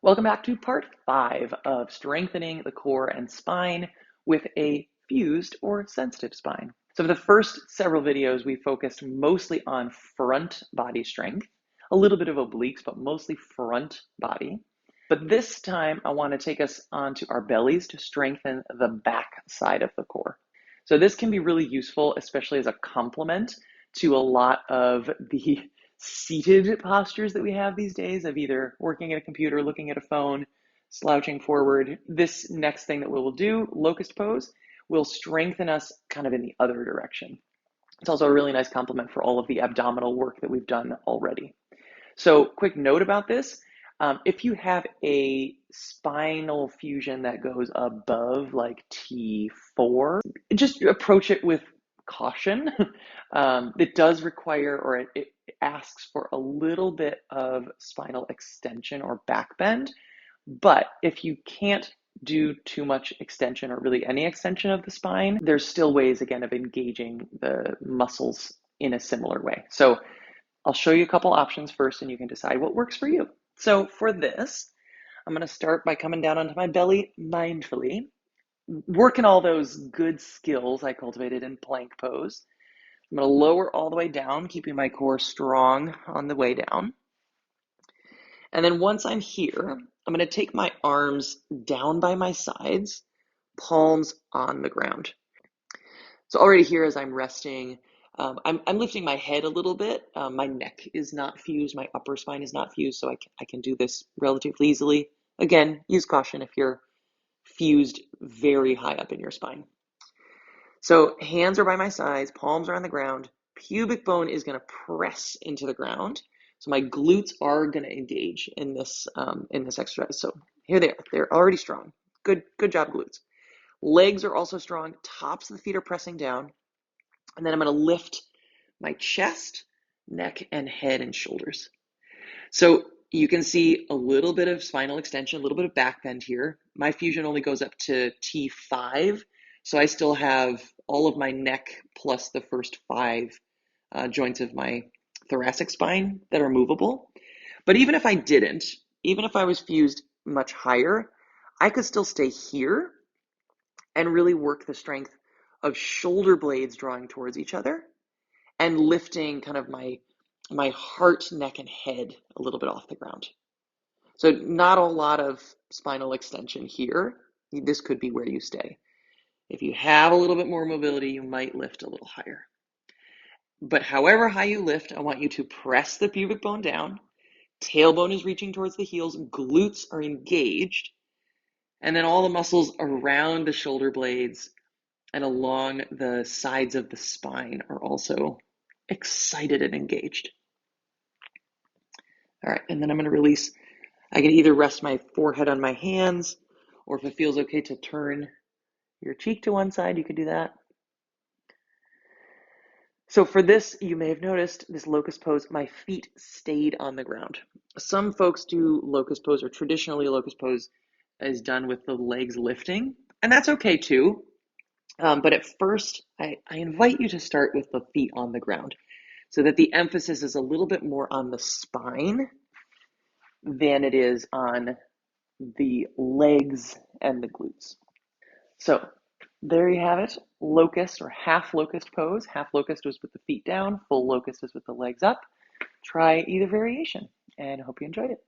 Welcome back to part 5 of strengthening the core and spine with a fused or sensitive spine. So for the first several videos, we focused mostly on front body strength, a little bit of obliques, but mostly front body. But this time I want to take us onto our bellies to strengthen the back side of the core. So this can be really useful, especially as a complement to a lot of the seated postures that we have these days of either working at a computer, looking at a phone, slouching forward. This next thing that we will do, locust pose, will strengthen us kind of in the other direction. It's also a really nice complement for all of the abdominal work that we've done already. So quick note about this. If you have a spinal fusion that goes above like T4, just approach it with caution. It does require, or it asks for a little bit of spinal extension or back bend. But if you can't do too much extension or really any extension of the spine, there's still ways, again, of engaging the muscles in a similar way. So I'll show you a couple options first and you can decide what works for you. So for this, I'm going to start by coming down onto my belly mindfully, working all those good skills I cultivated in plank pose. I'm going to lower all the way down, keeping my core strong on the way down. And then once I'm here, I'm going to take my arms down by my sides, palms on the ground. So already here as I'm resting, I'm lifting my head a little bit. My neck is not fused, my upper spine is not fused, so I can do this relatively easily. Again, use caution if you're fused very high up in your spine. So hands are by my sides, palms are on the ground, pubic bone is going to press into the ground. So my glutes are going to engage in this exercise. So here they are. They're already strong. Good job, glutes. Legs are also strong. Tops of the feet are pressing down. And then I'm going to lift my chest, neck, and head and shoulders. So you can see a little bit of spinal extension, a little bit of back bend here. My fusion only goes up to T5. So I still have all of my neck plus the first 5 joints of my thoracic spine that are movable. But even if I didn't, even if I was fused much higher, I could still stay here and really work the strength of shoulder blades drawing towards each other and lifting kind of my heart, neck, and head a little bit off the ground. So not a lot of spinal extension here. This could be where you stay. If you have a little bit more mobility, you might lift a little higher. But however high you lift, I want you to press the pubic bone down. Tailbone is reaching towards the heels. Glutes are engaged. And then all the muscles around the shoulder blades and along the sides of the spine are also excited and engaged. All right, and then I'm going to release. I can either rest my forehead on my hands, or if it feels okay to turn your cheek to one side, you could do that. So for this, you may have noticed this locust pose, my feet stayed on the ground. Some folks do locust pose, or traditionally locust pose is done with the legs lifting, and that's okay too. But at first, I invite you to start with the feet on the ground so that the emphasis is a little bit more on the spine than it is on the legs and the glutes. So there you have it, locust or half locust pose. Half locust was with the feet down, full locust is with the legs up. Try either variation and I hope you enjoyed it.